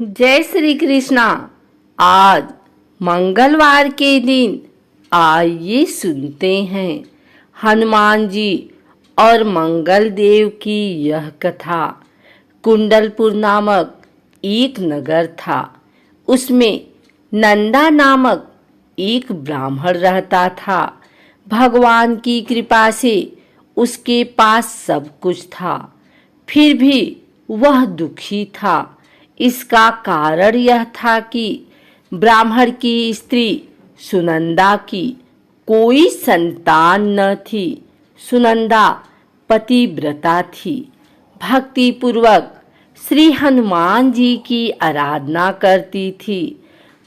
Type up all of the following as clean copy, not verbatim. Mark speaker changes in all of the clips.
Speaker 1: जय श्री कृष्णा। आज मंगलवार के दिन आइए सुनते हैं हनुमान जी और मंगल देव की यह कथा। कुंडलपुर नामक एक नगर था। उसमें नंदा नामक एक ब्राह्मण रहता था। भगवान की कृपा से उसके पास सब कुछ था, फिर भी वह दुखी था। इसका कारण यह था कि ब्राह्मण की स्त्री सुनंदा की कोई संतान न थी। सुनंदा पतिव्रता थी, भक्ति पूर्वक श्री हनुमान जी की आराधना करती थी।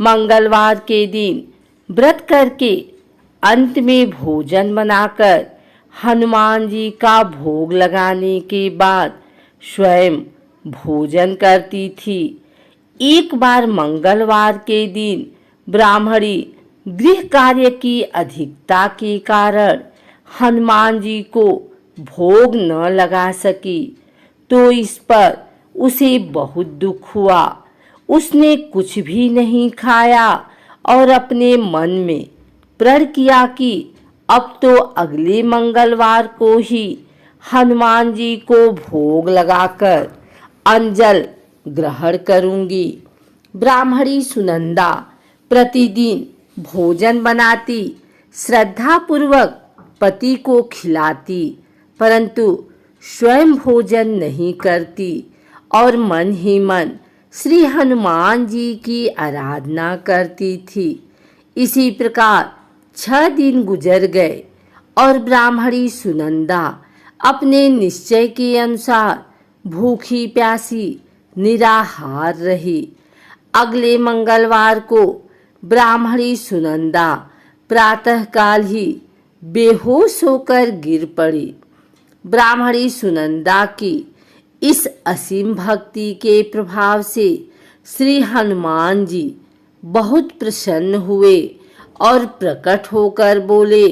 Speaker 1: मंगलवार के दिन व्रत करके अंत में भोजन बनाकर हनुमान जी का भोग लगाने के बाद स्वयं भोजन करती थी। एक बार मंगलवार के दिन ब्राह्मणी गृह कार्य की अधिकता के कारण हनुमान जी को भोग न लगा सकी, तो इस पर उसे बहुत दुख हुआ। उसने कुछ भी नहीं खाया और अपने मन में प्रण किया कि अब तो अगले मंगलवार को ही हनुमान जी को भोग लगाकर अंजल ग्रहण करूंगी। ब्राह्मणी सुनंदा प्रतिदिन भोजन बनाती, श्रद्धापूर्वक पति को खिलाती, परंतु स्वयं भोजन नहीं करती और मन ही मन श्री हनुमान जी की आराधना करती थी। इसी प्रकार 6 दिन गुजर गए और ब्राह्मणी सुनंदा अपने निश्चय के अनुसार भूखी प्यासी निराहार रही। अगले मंगलवार को ब्राह्मणी सुनंदा प्रातःकाल ही बेहोश होकर गिर पड़ी। ब्राह्मणी सुनंदा की इस असीम भक्ति के प्रभाव से श्री हनुमान जी बहुत प्रसन्न हुए और प्रकट होकर बोले,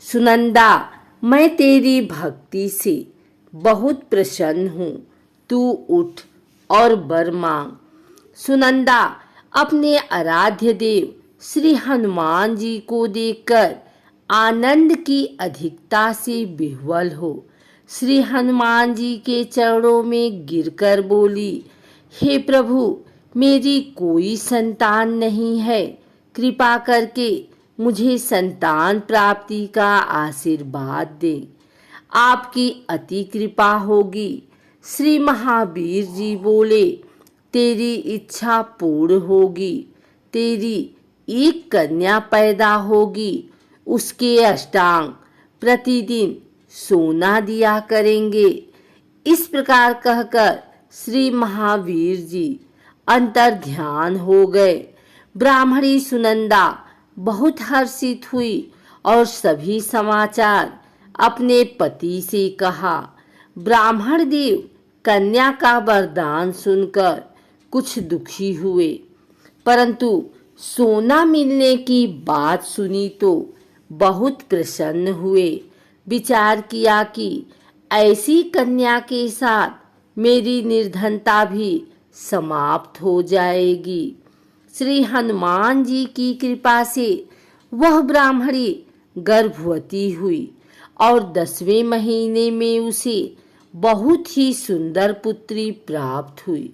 Speaker 1: सुनंदा, मैं तेरी भक्ति से बहुत प्रसन्न हूँ, तू उठ और वर मांग। सुनंदा अपने आराध्य देव श्री हनुमान जी को देखकर आनंद की अधिकता से विह्वल हो श्री हनुमान जी के चरणों में गिरकर बोली, हे प्रभु, मेरी कोई संतान नहीं है, कृपा करके मुझे संतान प्राप्ति का आशीर्वाद दें। आपकी अति कृपा होगी। श्री महावीर जी बोले, तेरी इच्छा पूर्ण होगी। तेरी एक कन्या पैदा होगी, उसके अष्टांग प्रतिदिन सोना दिया करेंगे। इस प्रकार कहकर श्री महावीर जी अंतर ध्यान हो गए। ब्राह्मणी सुनंदा बहुत हर्षित हुई और सभी समाचार अपने पति से कहा। ब्राह्मण देव कन्या का वरदान सुनकर कुछ दुखी हुए, परंतु सोना मिलने की बात सुनी तो बहुत प्रसन्न हुए। विचार किया कि ऐसी कन्या के साथ मेरी निर्धनता भी समाप्त हो जाएगी। श्री हनुमान जी की कृपा से वह ब्राह्मणी गर्भवती हुई और 10वें महीने में उसे बहुत ही सुंदर पुत्री प्राप्त हुई।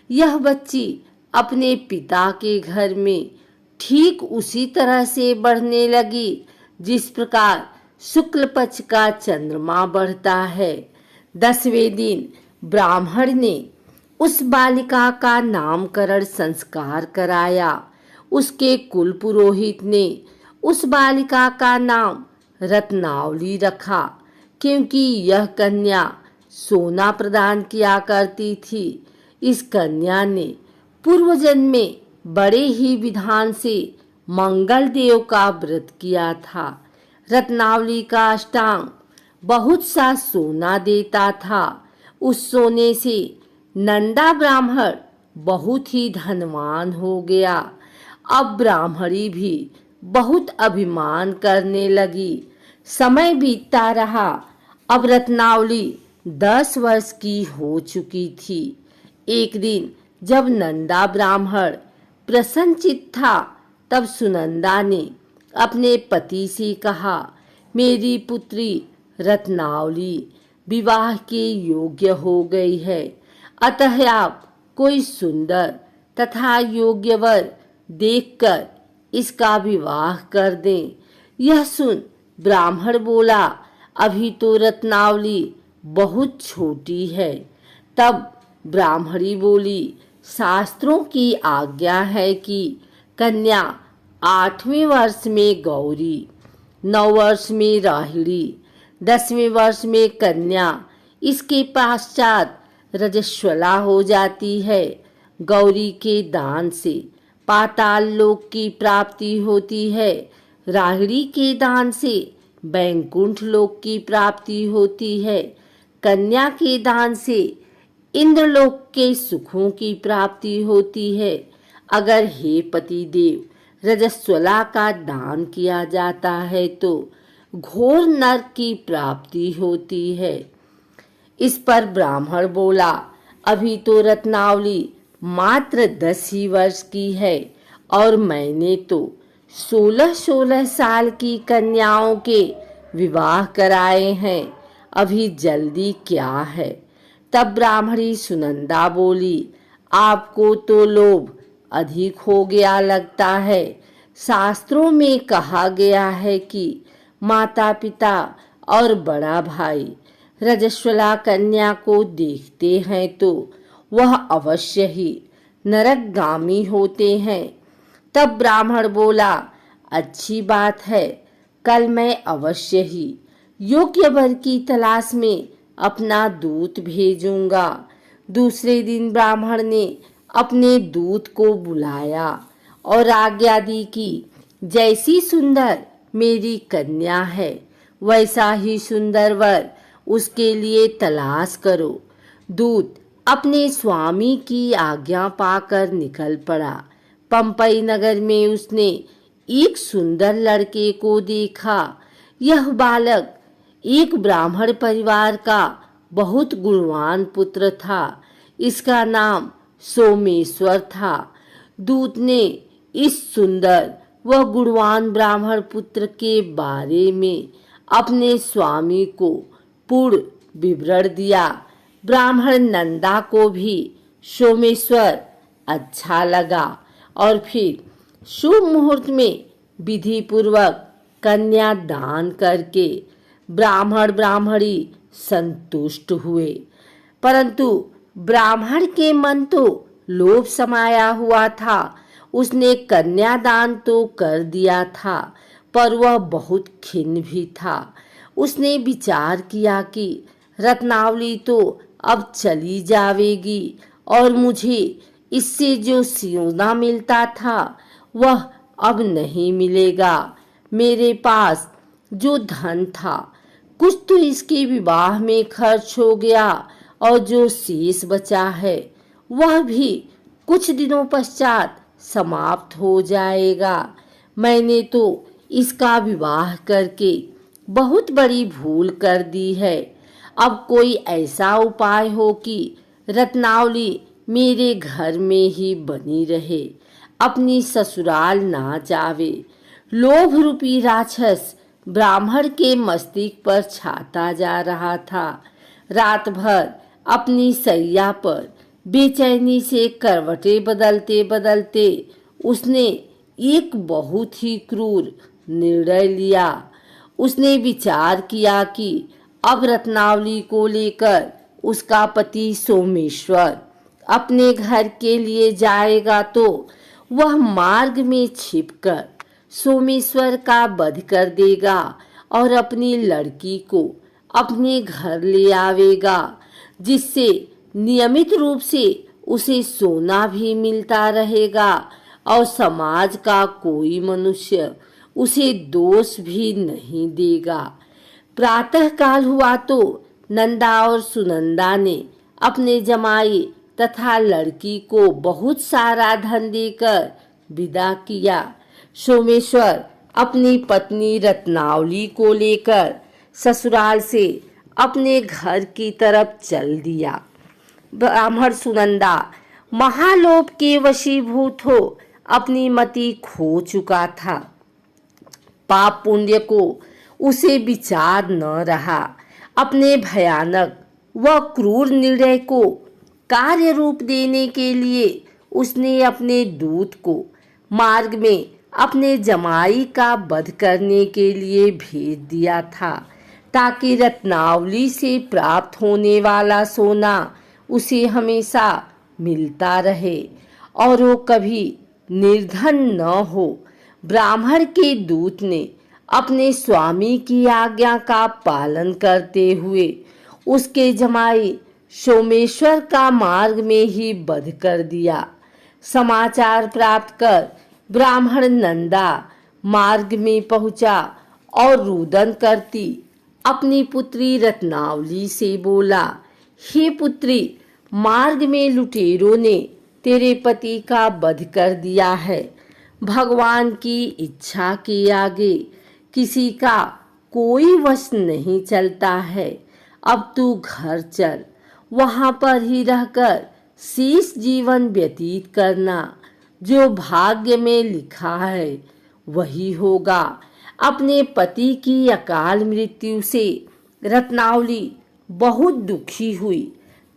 Speaker 1: यह बच्ची अपने पिता के घर में ठीक उसी तरह से बढ़ने लगी जिस प्रकार शुक्ल पक्ष का चंद्रमा बढ़ता है। 10वें दिन ब्राह्मण ने उस बालिका का नामकरण संस्कार कराया। उसके कुल पुरोहित ने उस बालिका का नाम रत्नावली रखा, क्योंकि यह कन्या सोना प्रदान किया करती थी। इस कन्या ने पूर्व जन्म में बड़े ही विधान से मंगल देव का व्रत किया था। रत्नावली का अष्टांग बहुत सा सोना देता था। उस सोने से नंदा ब्राह्मण बहुत ही धनवान हो गया। अब ब्राह्मणी भी बहुत अभिमान करने लगी। समय बीतता रहा। अब रत्नावली 10 वर्ष की हो चुकी थी। एक दिन जब नंदा ब्राह्मण प्रसन्नचित्त था, तब सुनंदा ने अपने पति से कहा, मेरी पुत्री रत्नावली विवाह के योग्य हो गई है, अतः आप कोई सुंदर तथा योग्य वर देखकर इसका विवाह कर दें। यह सुन ब्राह्मण बोला, अभी तो रत्नावली बहुत छोटी है। तब ब्राह्मणी बोली, शास्त्रों की आज्ञा है कि कन्या 8वें वर्ष में गौरी, 9 वर्ष में राहिणी, 10वें वर्ष में कन्या, इसके पश्चात रजस्वला हो जाती है। गौरी के दान से पाताल लोक की प्राप्ति होती है, राहिणी के दान से बैकुंठ लोक की प्राप्ति होती है, कन्या के दान से इंद्रलोक के सुखों की प्राप्ति होती है। अगर हे पति देव रजस्वला का दान किया जाता है तो घोर नरक की प्राप्ति होती है। इस पर ब्राह्मण बोला, अभी तो रत्नावली मात्र 10 ही वर्ष की है और मैंने तो 16-16 साल की कन्याओं के विवाह कराए हैं, अभी जल्दी क्या है। तब ब्राह्मणी सुनंदा बोली, आपको तो लोभ अधिक हो गया लगता है। शास्त्रों में कहा गया है कि माता पिता और बड़ा भाई रजस्वला कन्या को देखते हैं तो वह अवश्य ही नरकगामी होते हैं। तब ब्राह्मण बोला, अच्छी बात है, कल मैं अवश्य ही योग्य वर की तलाश में अपना दूत भेजूंगा। दूसरे दिन ब्राह्मण ने अपने दूत को बुलाया और आज्ञा दी कि जैसी सुंदर मेरी कन्या है, वैसा ही सुंदर वर उसके लिए तलाश करो। दूत अपने स्वामी की आज्ञा पाकर निकल पड़ा। पंपई नगर में उसने एक सुंदर लड़के को देखा। यह बालक एक ब्राह्मण परिवार का बहुत गुणवान पुत्र था। इसका नाम सोमेश्वर था। दूत ने इस सुंदर व गुणवान ब्राह्मण पुत्र के बारे में अपने स्वामी को पूर्ण विवरण दिया। ब्राह्मण नंदा को भी सोमेश्वर अच्छा लगा और फिर शुभ मुहूर्त में विधि पूर्वक कन्या दान करके ब्राह्मण ब्राह्मणी संतुष्ट हुए। परंतु ब्राह्मण के मन तो लोभ समाया हुआ था। उसने कन्यादान तो कर दिया था, पर वह बहुत खिन्न भी था। उसने विचार किया कि रत्नावली तो अब चली जावेगी और मुझे इससे जो सोना मिलता था वह अब नहीं मिलेगा। मेरे पास जो धन था कुछ तो इसके विवाह में खर्च हो गया और जो शेष बचा है वह भी कुछ दिनों पश्चात समाप्त हो जाएगा। मैंने तो इसका विवाह करके बहुत बड़ी भूल कर दी है। अब कोई ऐसा उपाय हो कि रत्नावली मेरे घर में ही बनी रहे, अपनी ससुराल ना जावे। लोभ रूपी राक्षस ब्राह्मण के मस्तिष्क पर छाता जा रहा था। रात भर अपनी सैया पर बेचैनी से करवटें बदलते बदलते उसने एक बहुत ही क्रूर निर्णय लिया। उसने विचार किया कि अब रत्नावली को लेकर उसका पति सोमेश्वर अपने घर के लिए जाएगा तो वह मार्ग में छिपकर सोमेश्वर का वध कर देगा और अपनी लड़की को अपने घर ले आवेगा, जिससे नियमित रूप से उसे सोना भी मिलता रहेगा और समाज का कोई मनुष्य उसे दोष भी नहीं देगा। प्रातः काल हुआ तो नंदा और सुनंदा ने अपने जमाई तथा लड़की को बहुत सारा धन देकर विदा किया। सोमेश्वर अपनी पत्नी रत्नावली को लेकर ससुराल से अपने घर की तरफ चल दिया। ब्राह्मण सुनंदा महालोभ के वशीभूत हो अपनी मति खो चुका था। पाप पुण्य को उसे विचार न रहा। अपने भयानक व क्रूर निर्णय को कार्य रूप देने के लिए उसने अपने दूत को मार्ग में अपने जमाई का वध करने के लिए भेज दिया था, ताकि रत्नावली से प्राप्त होने वाला सोना उसे हमेशा मिलता रहे और वो कभी निर्धन न हो। ब्राह्मण के दूत ने अपने स्वामी की आज्ञा का पालन करते हुए उसके जमाई सोमेश्वर का मार्ग में ही वध कर दिया। समाचार प्राप्त कर ब्राह्मण नंदा मार्ग में पहुंचा और रुदन करती अपनी पुत्री रत्नावली से बोला, हे पुत्री, मार्ग में लुटेरों ने तेरे पति का वध कर दिया है। भगवान की इच्छा के आगे किसी का कोई वश नहीं चलता है। अब तू घर चल, वहां पर ही रहकर शेष जीवन व्यतीत करना। जो भाग्य में लिखा है वही होगा। अपने पति की अकाल मृत्यु से रत्नावली बहुत दुखी हुई।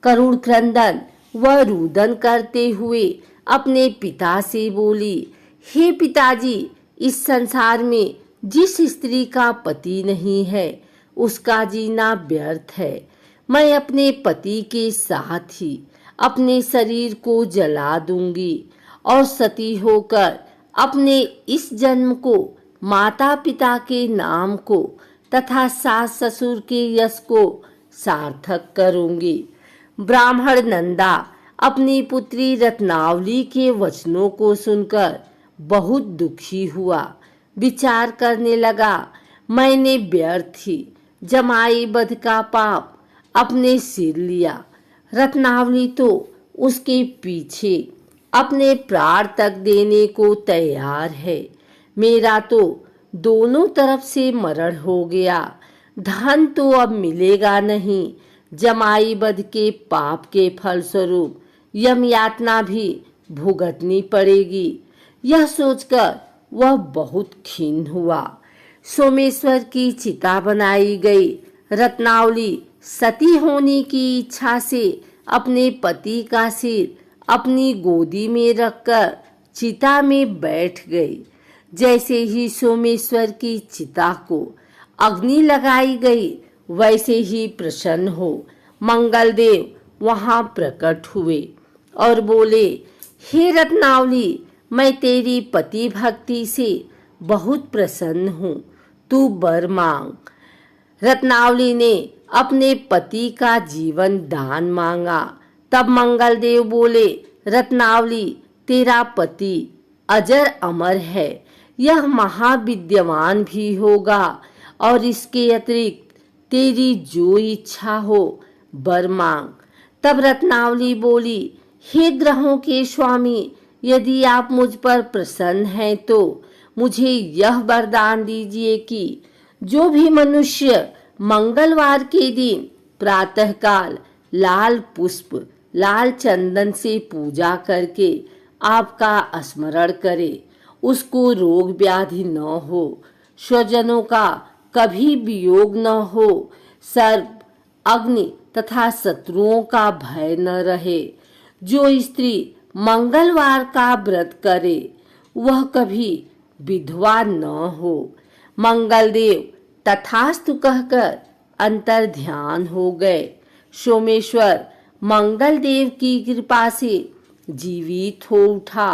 Speaker 1: करुण क्रंदन व रुदन करते हुए अपने पिता से बोली, हे पिताजी, इस संसार में जिस स्त्री का पति नहीं है उसका जीना व्यर्थ है। मैं अपने पति के साथ ही अपने शरीर को जला दूंगी और सती होकर अपने इस जन्म को, माता पिता के नाम को तथा सास ससुर के यश को सार्थक करूंगी। ब्राह्मण नंदा अपनी पुत्री रत्नावली के वचनों को सुनकर बहुत दुखी हुआ। विचार करने लगा, मैंने व्यर्थ ही जमाई वध का पाप अपने सिर लिया। रत्नावली तो उसके पीछे अपने प्राण तक देने को तैयार है। मेरा तो दोनों तरफ से मरण हो गया। धन तो अब मिलेगा नहीं। जमाई वध के पाप के फलस्वरूप यम यातना भी भुगतनी पड़ेगी। यह सोचकर वह बहुत खिन्न हुआ। सोमेश्वर की चिता बनाई गई। रत्नावली सती होने की इच्छा से अपने पति का सिर अपनी गोदी में रखकर चिता में बैठ गई। जैसे ही सोमेश्वर की चिता को अग्नि लगाई गई, वैसे ही प्रसन्न हो मंगलदेव वहां प्रकट हुए और बोले, हे रत्नावली, मैं तेरी पति भक्ति से बहुत प्रसन्न हूँ, तू वर मांग। रत्नावली ने अपने पति का जीवन दान मांगा। तब मंगलदेव बोले, रत्नावली, तेरा पति अजर अमर है, यह महाविद्यवान भी होगा और इसके अतिरिक्त तेरी जो इच्छा हो वर मांग। तब रत्नावली बोली, हे ग्रहों के स्वामी, यदि आप मुझ पर प्रसन्न हैं तो मुझे यह वरदान दीजिए कि जो भी मनुष्य मंगलवार के दिन प्रातःकाल लाल पुष्प, लाल चंदन से पूजा करके आपका स्मरण करे, उसको रोग व्याधि न हो, स्वजनों का कभी वियोग न हो, सर्प, अग्नि तथा शत्रुओं का भय न रहे। जो स्त्री मंगलवार का व्रत करे वह कभी विधवा न हो। मंगलदेव तथास्तु कहकर अंतर ध्यान हो गए। सोमेश्वर मंगलदेव की कृपा से जीवित हो उठा।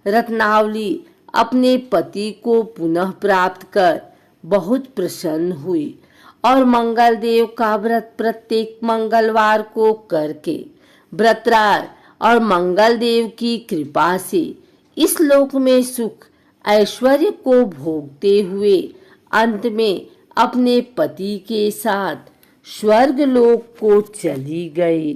Speaker 1: रत्नावली अपने पति को पुनः प्राप्त कर बहुत प्रसन्न हुई और मंगलदेव का व्रत प्रत्येक मंगलवार को करके व्रतराज और मंगलदेव की कृपा से इस लोक में सुख ऐश्वर्य को भोगते हुए अंत में अपने पति के साथ स्वर्ग लोक को चली गई।